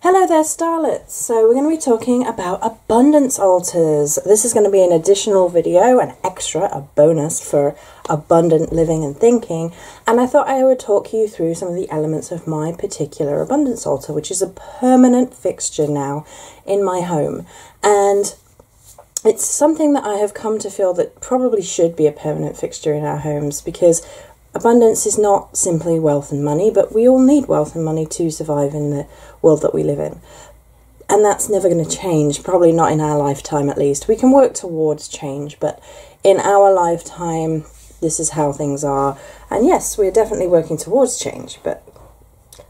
Hello there, starlets. So we're going to be talking about abundance altars. This is going to be an additional video, an extra, a bonus for abundant living and thinking. And I thought I would talk you through some of the elements of my particular abundance altar, which is a permanent fixture now in my home. And it's something that I have come to feel that probably should be a permanent fixture in our homes, because abundance is not simply wealth and money, but we all need wealth and money to survive in the world that we live in. And that's never going to change, probably not in our lifetime at least. We can work towards change, but in our lifetime, this is how things are. And yes, we're definitely working towards change, but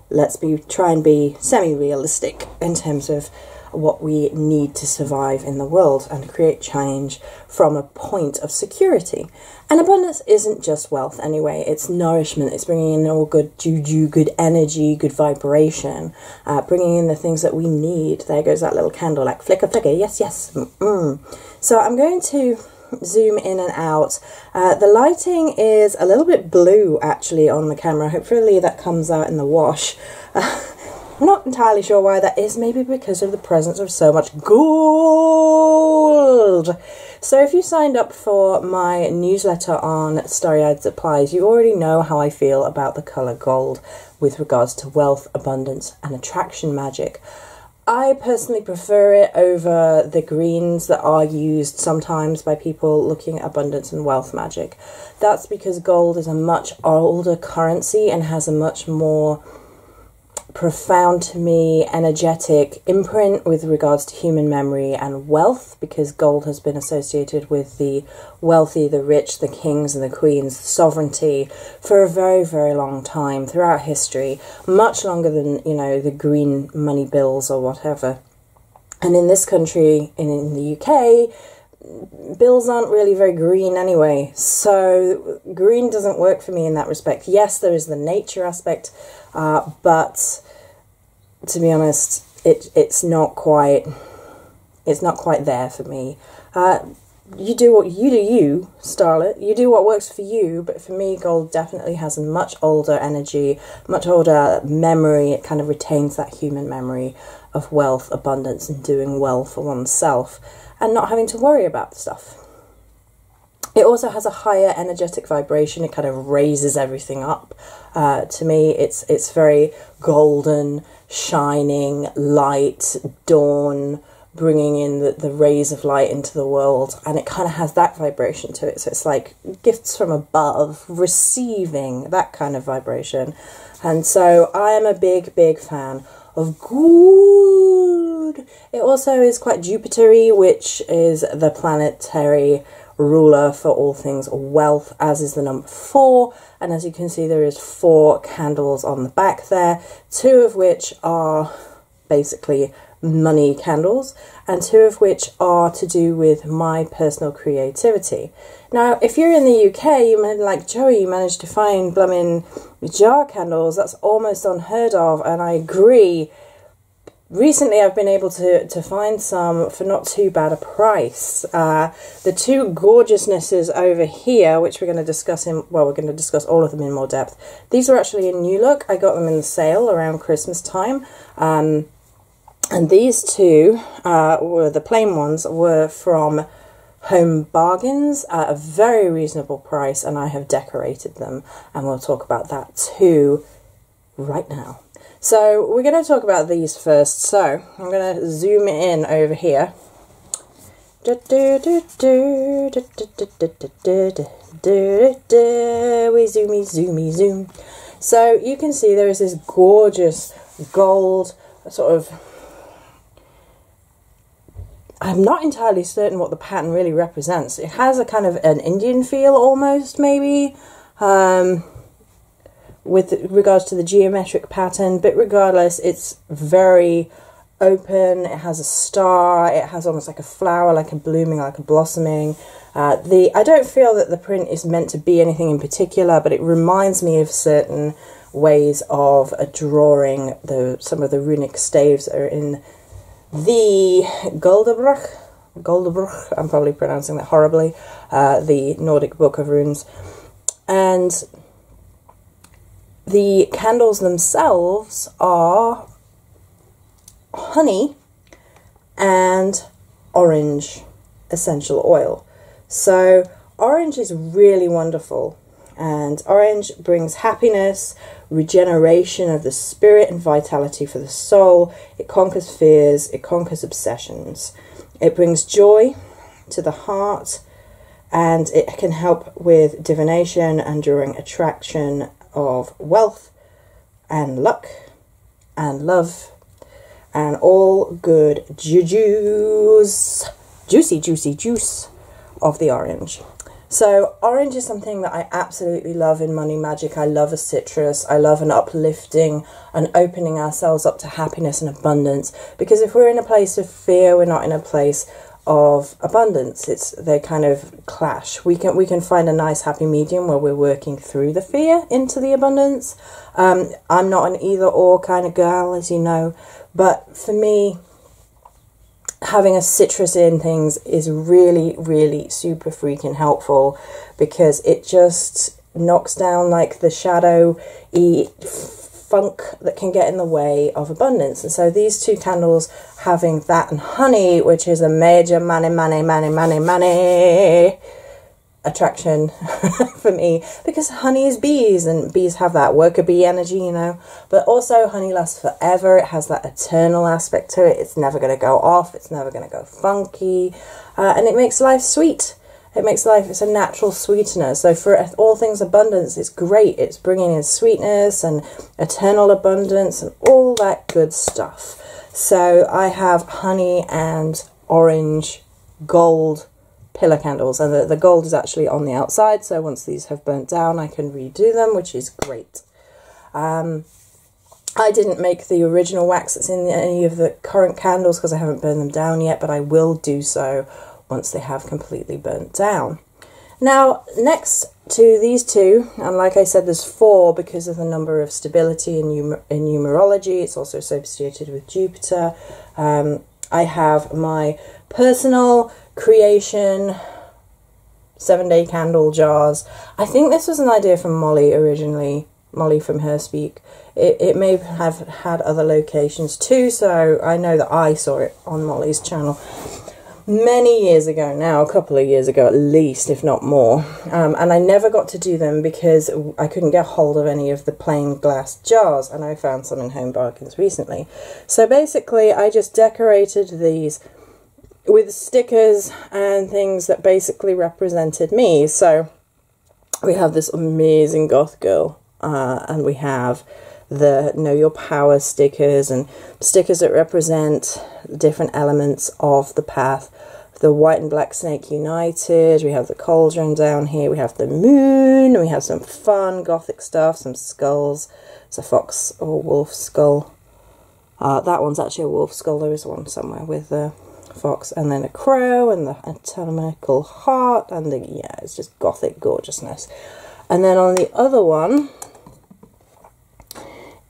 let's try and be semi-realistic in terms of what we need to survive in the world and create change from a point of security. And abundance isn't just wealth anyway, it's nourishment, it's bringing in all good juju, good energy, good vibration, bringing in the things that we need. There goes that little candle, like flicker, flicker, yes, yes. So I'm going to zoom in and out. The lighting is a little bit blue actually on the camera, hopefully that comes out in the wash. I'm not entirely sure why that is, maybe because of the presence of so much gold. So if you signed up for my newsletter on Starry-Eyed Supplies, you already know how I feel about the colour gold with regards to wealth, abundance and attraction magic. I personally prefer it over the greens that are used sometimes by people looking at abundance and wealth magic. That's because gold is a much older currency and has a much more profound to me energetic imprint with regards to human memory and wealth, because gold has been associated with the wealthy, the rich, the kings and the queens, sovereignty for a very, very long time throughout history, much longer than, you know, the green money bills or whatever. And in this country, in the UK, bills aren't really very green anyway, so green doesn't work for me in that respect. Yes, there is the nature aspect, but to be honest, it's not quite there for me. You do what you do, you starlet. You do what works for you, but for me, gold definitely has a much older energy, much older memory. It kind of retains that human memory of wealth, abundance, and doing well for oneself, and not having to worry about stuff. It also has a higher energetic vibration. It kind of raises everything up. To me, it's very golden, shining, light, dawn, bringing in the rays of light into the world. And it kind of has that vibration to it. So it's like gifts from above, receiving that kind of vibration. And so I am a big, big fan of gold. It also is quite Jupiter-y, which is the planetary ruler for all things wealth, as is the number 4. And as you can see, there is 4 candles on the back there, 2 of which are basically money candles, and 2 of which are to do with my personal creativity. Now, if you're in the UK, like Joey, you managed to find blooming jar candles. That's almost unheard of, and I agree. Recently, I've been able to find some for not too bad a price. The 2 gorgeousnesses over here, which we're going to discuss we're going to discuss all of them in more depth. These are actually a new look. I got them in the sale around Christmas time. And these 2, were the plain ones, were from Home Bargains at a very reasonable price, and I have decorated them. And we'll talk about that too right now. So we're going to talk about these first. So I'm going to zoom in over here. We zoomy zoom. So you can see there is this gorgeous gold sort of, I'm not entirely certain what the pattern really represents. It has a kind of an Indian feel almost, maybe. With regards to the geometric pattern, but regardless, it's very open. It has a star, it has almost like a flower, like a blooming, like a blossoming. I don't feel that the print is meant to be anything in particular, but it reminds me of certain ways of drawing some of the runic staves that are in the Goldebruch, I'm probably pronouncing that horribly, the Nordic Book of Runes. And the candles themselves are honey and orange essential oil. So orange is really wonderful, and orange brings happiness, regeneration of the spirit and vitality for the soul. It conquers fears, it conquers obsessions. It brings joy to the heart, and it can help with divination and drawing attraction of wealth and luck and love and all good juicy juice of the orange. So orange is something that I absolutely love in money magic. I love a citrus. I love an uplifting and opening ourselves up to happiness and abundance, because if we're in a place of fear, we're not in a place of abundance. They kind of clash. We can find a nice happy medium where we're working through the fear into the abundance. I'm not an either or kind of girl, as you know, but for me, having a citrus in things is really, really super freaking helpful, because it just knocks down like the shadowy funk that can get in the way of abundance. And so these two candles, having that and honey, which is a major money attraction for me, because honey is bees, and bees have that worker bee energy, you know, but also honey lasts forever. It has that eternal aspect to it. It's never going to go off. It's never going to go funky, and it makes life sweet. It's a natural sweetener. So for all things abundance, it's great. It's bringing in sweetness and eternal abundance and all that good stuff. So I have honey and orange gold pillar candles, and the gold is actually on the outside, so once these have burnt down I can redo them, which is great. I didn't make the original wax that's in any of the current candles because I haven't burned them down yet, but I will do so once they have completely burnt down. Now, next to these two, and like I said, there's 4 because of the number of stability in numerology. It's also associated with Jupiter. I have my personal creation 7-day candle jars. I think this was an idea from Molly originally, Molly from Her Speak. It may have had other locations too, so I know that I saw it on Molly's channel many years ago now, a couple of years ago at least, if not more, and I never got to do them because I couldn't get hold of any of the plain glass jars, and I found some in Home Bargains recently. So basically I just decorated these with stickers and things that basically represented me. So we have this amazing goth girl, and we have the Know Your Power stickers and stickers that represent different elements of the path. The white and black snake united, we have the cauldron down here, we have the moon, and we have some fun gothic stuff, some skulls. It's a fox or wolf skull. That one's actually a wolf skull. There is one somewhere with a fox, and then a crow, and the anatomical heart, and yeah, it's just gothic gorgeousness. And then on the other one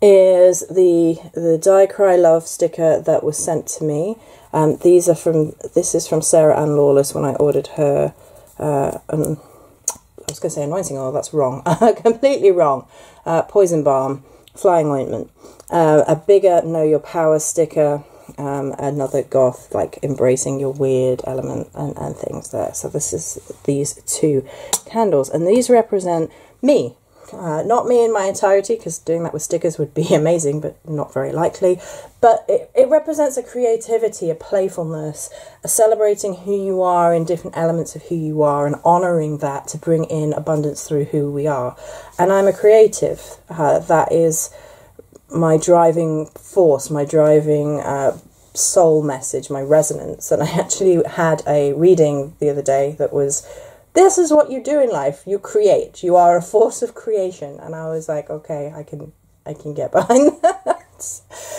is the Die Cry Love sticker that was sent to me. This is from Sarah Ann Lawless when I ordered her, I was going to say anointing oil, that's wrong, completely wrong, poison balm, flying ointment, a bigger Know Your Power sticker, another goth, like embracing your weird element and things there. So this is these 2 candles, and these represent me. Not me in my entirety, because doing that with stickers would be amazing, but not very likely. But it represents a creativity, a playfulness, a celebrating who you are in different elements of who you are, and honouring that to bring in abundance through who we are. And I'm a creative. That is my driving force, my driving soul message, my resonance. And I actually had a reading the other day that was, this is what you do in life. You create. You are a force of creation. And I was like, okay, I can get behind that.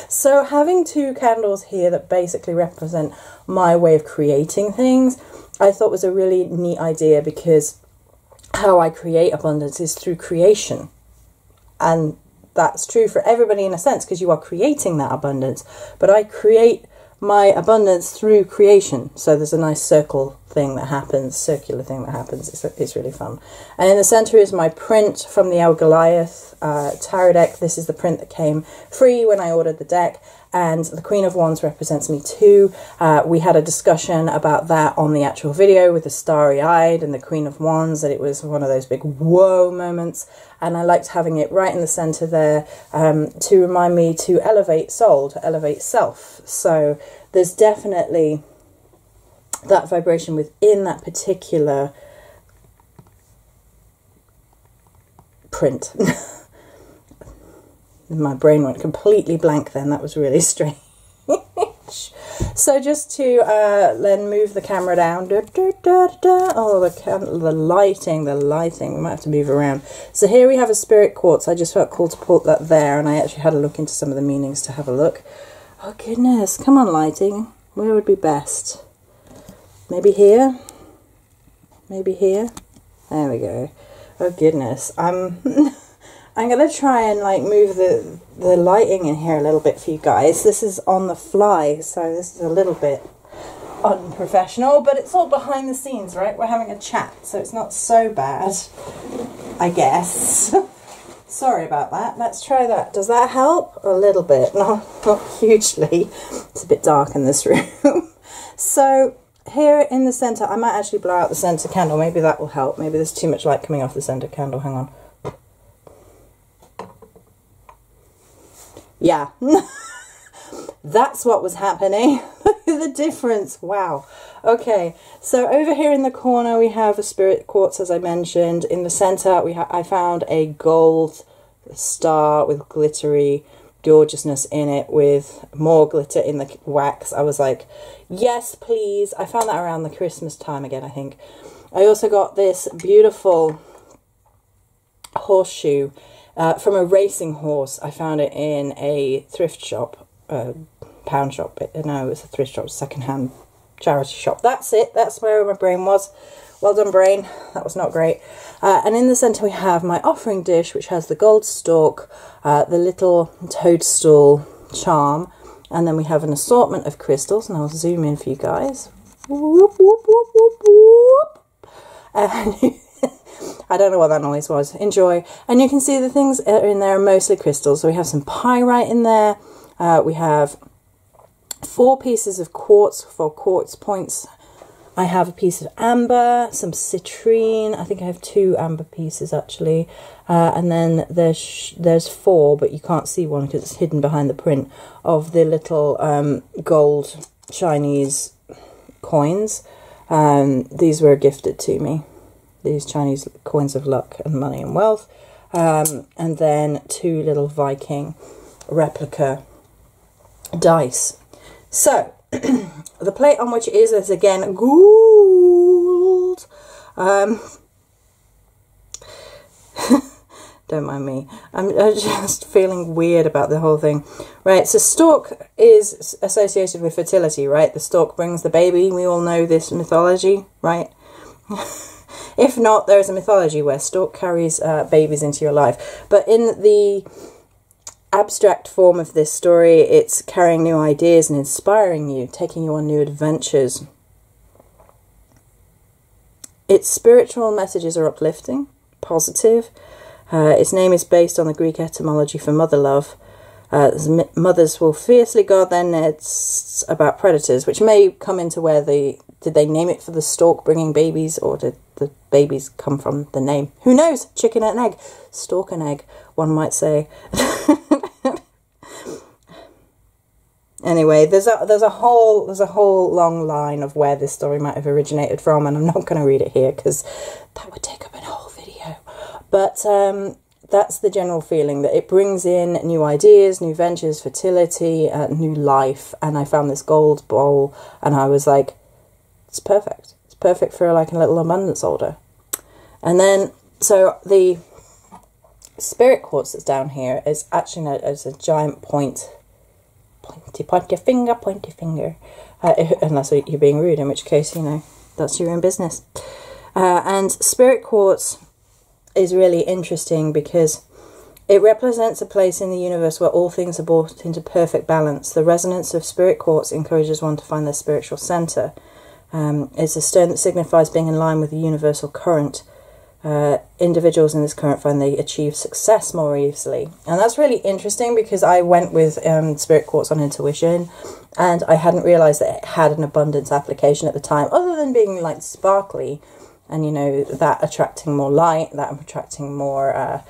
So having 2 candles here that basically represent my way of creating things, I thought was a really neat idea, because how I create abundance is through creation. And that's true for everybody in a sense, because you are creating that abundance. But I create my abundance through creation. So there's a nice circular thing that happens. It's really fun. And in the center is my print from the El Goliath tarot deck. This is the print that came free when I ordered the deck, and the Queen of Wands represents me too. We had a discussion about that on the actual video with the starry-eyed and the Queen of Wands, that it was one of those big whoa moments, and I liked having it right in the centre there to remind me to elevate soul, to elevate self. So there's definitely that vibration within that particular print. My brain went completely blank then. That was really strange. So just to then move the camera down. Oh, the lighting. We might have to move around. So here we have a spirit quartz. I just felt called to put that there, and I actually had a look into some of the meanings to have a look. Oh goodness, come on lighting. Where would be best? Maybe here? Maybe here? There we go. Oh goodness, I'm going to try and like move the lighting in here a little bit for you guys. This is on the fly, so this is a little bit unprofessional, but it's all behind the scenes, right? We're having a chat, so it's not so bad, I guess. Sorry about that. Let's try that. Does that help? A little bit, not hugely. It's a bit dark in this room. So here in the centre, I might actually blow out the centre candle. Maybe that will help. Maybe there's too much light coming off the centre candle. Hang on. Yeah. That's what was happening. Look at the difference. Wow. Okay, so over here in the corner we have a spirit quartz, as I mentioned. In the centre I found a gold star with glittery gorgeousness in it, with more glitter in the wax. I was like, yes please. I found that around the Christmas time again, I think. I also got this beautiful horseshoe from a racing horse. I found it in a thrift shop, pound shop. No, it was a thrift shop, second-hand charity shop. That's it. That's where my brain was. Well done, brain. That was not great. And in the centre we have my offering dish, which has the gold stalk, the little toadstool charm, and then we have an assortment of crystals, and I'll zoom in for you guys. Whoop, whoop, whoop, whoop, whoop. And I don't know what that noise was. Enjoy. And you can see the things that are in there are mostly crystals. So we have some pyrite in there. We have 4 pieces of quartz for quartz points. I have a piece of amber, some citrine. I think I have 2 amber pieces actually. And then there's 4, but you can't see one because it's hidden behind the print of the little gold Chinese coins. These were gifted to me. These Chinese coins of luck and money and wealth. And then 2 little Viking replica dice. So the plate on which it is again gold. Don't mind me. I'm just feeling weird about the whole thing. Right, so stork is associated with fertility, right? The stork brings the baby. We all know this mythology, right? If not, there is a mythology where stork carries babies into your life. But in the abstract form of this story, it's carrying new ideas and inspiring you, taking you on new adventures. Its spiritual messages are uplifting, positive. Its name is based on the Greek etymology for mother love. Mothers will fiercely guard their nests about predators, which may come into where did they name it for the stork bringing babies, or did the babies come from the name? Who knows? Chicken and egg, stork and egg, one might say. Anyway, there's a whole long line of where this story might have originated from, and I'm not going to read it here because that would take up a whole video. But that's the general feeling, that it brings in new ideas, new ventures, fertility, new life. And I found this gold bowl, and I was like, it's perfect. It's perfect for like a little abundance holder. And then, so the spirit quartz that's down here is actually known as a giant pointy finger, unless you're being rude, in which case, you know, that's your own business. And spirit quartz is really interesting because it represents a place in the universe where all things are brought into perfect balance. The resonance of spirit quartz encourages one to find their spiritual centre. It's a stone that signifies being in line with the universal current. individuals in this current find they achieve success more easily. And that's really interesting because I went with Spirit Quartz on intuition, and I hadn't realised that it had an abundance application at the time, other than being like sparkly, and you know, that attracting more light, that attracting more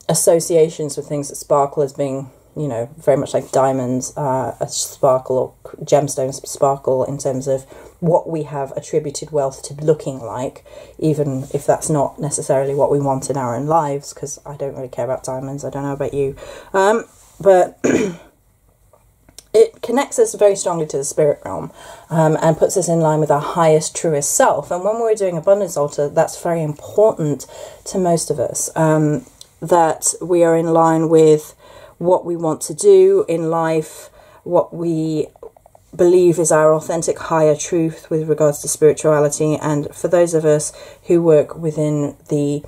associations with things that sparkle as being, you know, very much like diamonds, a sparkle, or gemstones sparkle in terms of what we have attributed wealth to looking like, even if that's not necessarily what we want in our own lives, because I don't really care about diamonds. I don't know about you. But it connects us very strongly to the spirit realm, and puts us in line with our highest, truest self. And when we're doing Abundance Altar, that's very important to most of us, that we are in line with what we want to do in life, what we believe is our authentic higher truth with regards to spirituality. And for those of us who work within the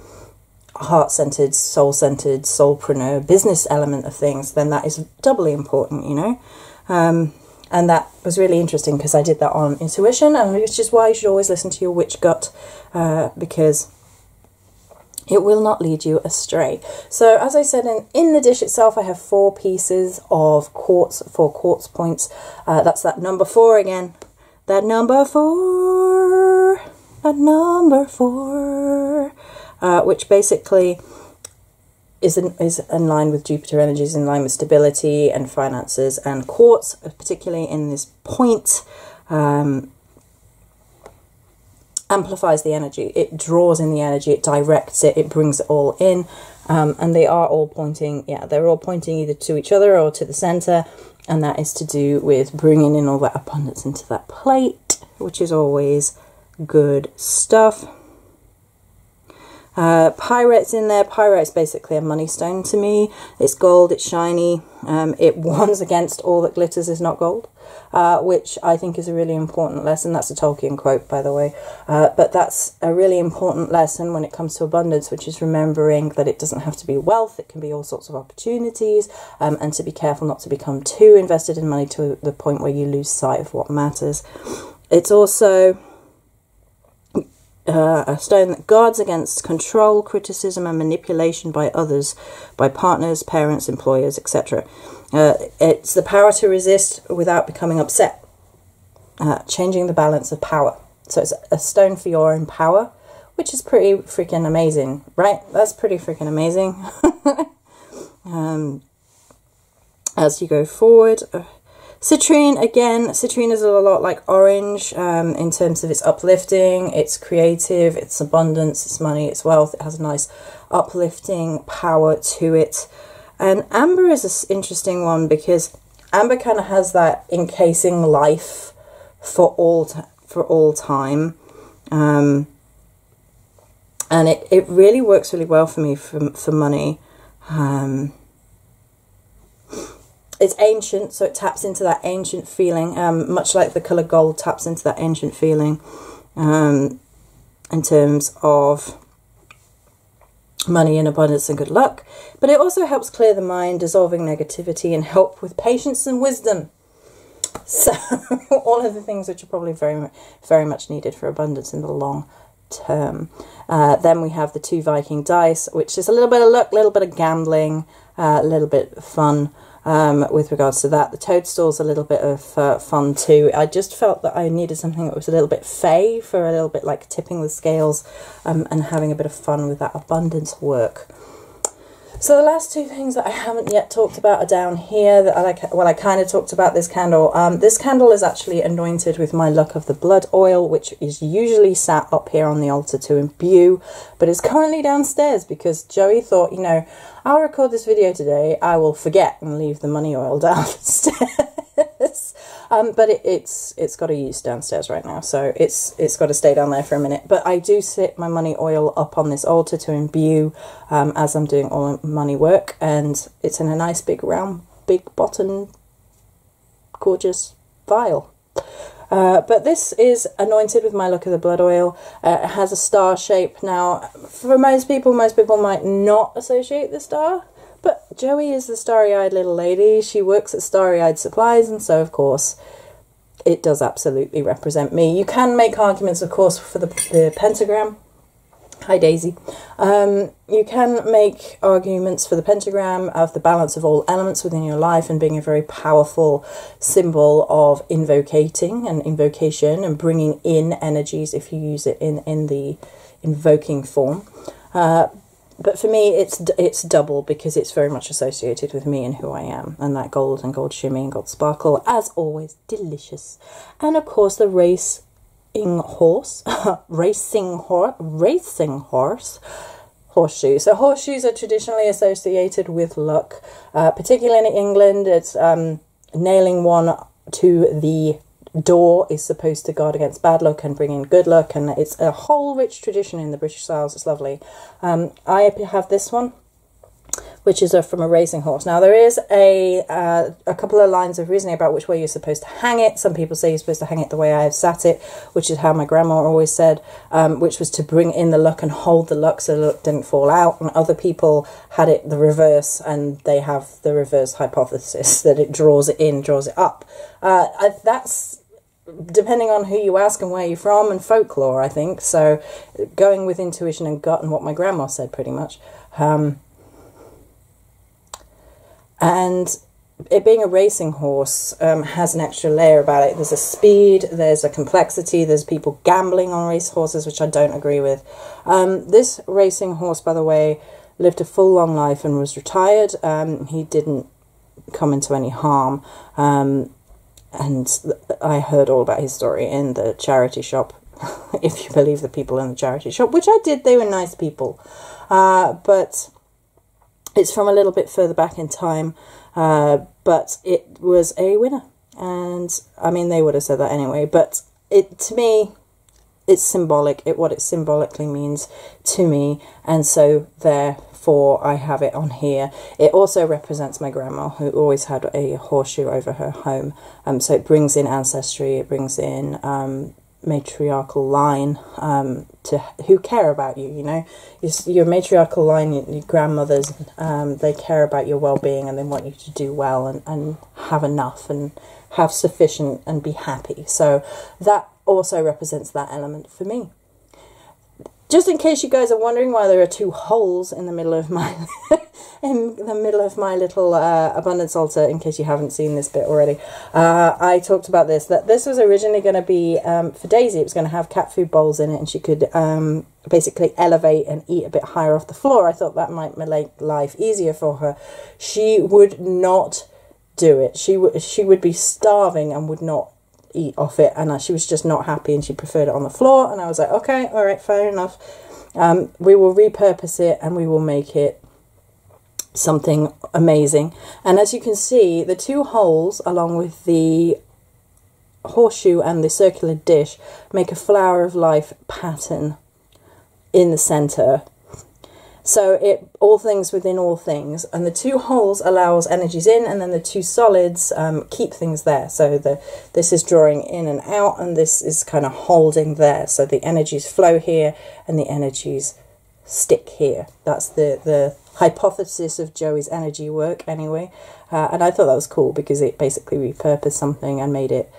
heart-centered, soul-centered, soulpreneur business element of things, then that is doubly important, you know. And that was really interesting because I did that on intuition, and which is why you should always listen to your witch gut, because it will not lead you astray. So as I said, in the dish itself, I have 4 pieces of quartz, 4 quartz points. That's that number 4 again. That number 4. That number 4. Which basically is in line with Jupiter energies, in line with stability and finances. And quartz, particularly in this point, amplifies the energy. It draws in the energy, it directs it, it brings it all in, and they are all pointing, they're all pointing either to each other or to the center, and that is to do with bringing in all that abundance into that plate, which is always good stuff. Pyrite's in there. Pyrite's basically a money stone to me. It's gold, it's shiny, it warns against all that glitters is not gold, which I think is a really important lesson. That's a Tolkien quote, by the way, but that's a really important lesson when it comes to abundance, which is remembering that it doesn't have to be wealth, it can be all sorts of opportunities, and to be careful not to become too invested in money to the point where you lose sight of what matters. It's also a stone that guards against control, criticism and manipulation by others, by partners, parents, employers, etc. It's the power to resist without becoming upset, changing the balance of power. So it's a stone for your own power, which is pretty freaking amazing, right? That's pretty freaking amazing. As you go forward, Citrine, again, Citrine is a lot like orange in terms of its uplifting, it's creative, it's abundance, it's money, it's wealth. It has a nice uplifting power to it. And amber is an interesting one because amber kind of has that encasing life for all time. And it really works really well for me for money. It's ancient, so it taps into that ancient feeling, much like the colour gold taps into that ancient feeling in terms of money and abundance and good luck. But it also helps clear the mind, dissolving negativity, and help with patience and wisdom. So all of the things which are probably very, very much needed for abundance in the long term. Then we have the 2 Viking dice, which is a little bit of luck, a little bit of gambling, a little bit of fun. With regards to that, the toadstool's a little bit of fun too. I just felt that I needed something that was a little bit fey, for a little bit like tipping the scales, and having a bit of fun with that abundance work. So the last 2 things that I haven't yet talked about are down here. That I kind of talked about this candle. This candle is actually anointed with my Luck of the Blood oil, which is usually sat up here on the altar to imbue, but it's currently downstairs because Joey thought, you know, I'll record this video today, I will forget and leave the money oil downstairs. But it's got a use downstairs right now, so it's got to stay down there for a minute. But I do sit my money oil up on this altar to imbue as I'm doing all money work, and it's in a nice big round, big bottom, gorgeous vial. But this is anointed with my Luck of the Blood oil. It has a star shape. Now, for most people might not associate the star, but Joey is the starry-eyed little lady. She works at Starry-Eyed Supplies, and so, of course, it does absolutely represent me. You can make arguments, of course, for the pentagram. Hi Daisy. You can make arguments for the pentagram of the balance of all elements within your life and being a very powerful symbol of invocating and invocation and bringing in energies if you use it in the invoking form. But for me, it's double because it's very much associated with me and who I am. And that gold and gold shimmy and gold sparkle, as always, delicious. And of course, the racing horse, horseshoe. So horseshoes are traditionally associated with luck, particularly in England. It's nailing one to the door is supposed to guard against bad luck and bring in good luck, and it's a whole rich tradition in the British Isles. It's lovely. I have this one, which is from a racing horse. Now there is a couple of lines of reasoning about which way you're supposed to hang it. Some people say you're supposed to hang it the way I have sat it, which is how my grandma always said, which was to bring in the luck and hold the luck so the luck didn't fall out. And other people had it the reverse, and they have the reverse hypothesis that it draws it in, draws it up. That's depending on who you ask and where you're from, and folklore, I think. So going with intuition and gut and what my grandma said, pretty much. And it being a racing horse has an extra layer about it. There's a speed, there's a complexity, there's people gambling on race horses, which I don't agree with. This racing horse, by the way, lived a full long life and was retired. He didn't come into any harm. And I heard all about his story in the charity shop, if you believe the people in the charity shop, which I did. They were nice people. But it's from a little bit further back in time, but it was a winner. And, I mean, they would have said that anyway, but to me, it's symbolic, what it symbolically means to me, and so therefore I have it on here. It also represents my grandma, who always had a horseshoe over her home, so it brings in ancestry, it brings in matriarchal line who care about you, you know. Your matriarchal line, your grandmothers, they care about your well-being, and they want you to do well and have enough and have sufficient and be happy. So that also represents that element for me. Just in case you guys are wondering why there are two holes in the middle of my little abundance altar, in case you haven't seen this bit already, I talked about this, that this was originally going to be for Daisy. It was going to have cat food bowls in it, and she could basically elevate and eat a bit higher off the floor. I thought that might make life easier for her. She would not do it. She would be starving and would not eat off it, and she was just not happy, and she preferred it on the floor. And I was like, okay, all right, fair enough. We will repurpose it and we will make it something amazing. And as you can see, the two holes along with the horseshoe and the circular dish make a flower of life pattern in the center. So all things within all things, and the two holes allows energies in, and then the two solids keep things there. So this is drawing in and out, and this is kind of holding there. So the energies flow here, and the energies stick here. That's the hypothesis of Joey's energy work, anyway. And I thought that was cool because it basically repurposed something and made it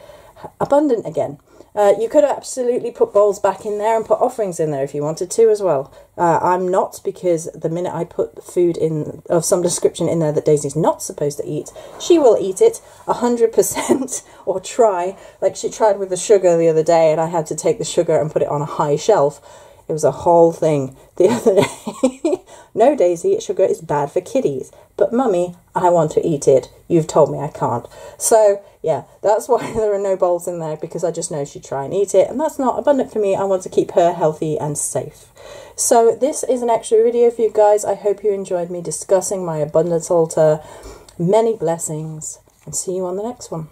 abundant again. You could absolutely put bowls back in there and put offerings in there if you wanted to as well. I'm not, because the minute I put food in of some description in there that Daisy's not supposed to eat, she will eat it 100% or try. Like she tried with the sugar the other day, and I had to take the sugar and put it on a high shelf. It was a whole thing the other day. No, Daisy, sugar is bad for kiddies. But Mummy, I want to eat it. You've told me I can't. So, yeah, that's why there are no bowls in there, because I just know she'd try and eat it. And that's not abundant for me. I want to keep her healthy and safe. So this is an extra video for you guys. I hope you enjoyed me discussing my abundance altar. Many blessings, and see you on the next one.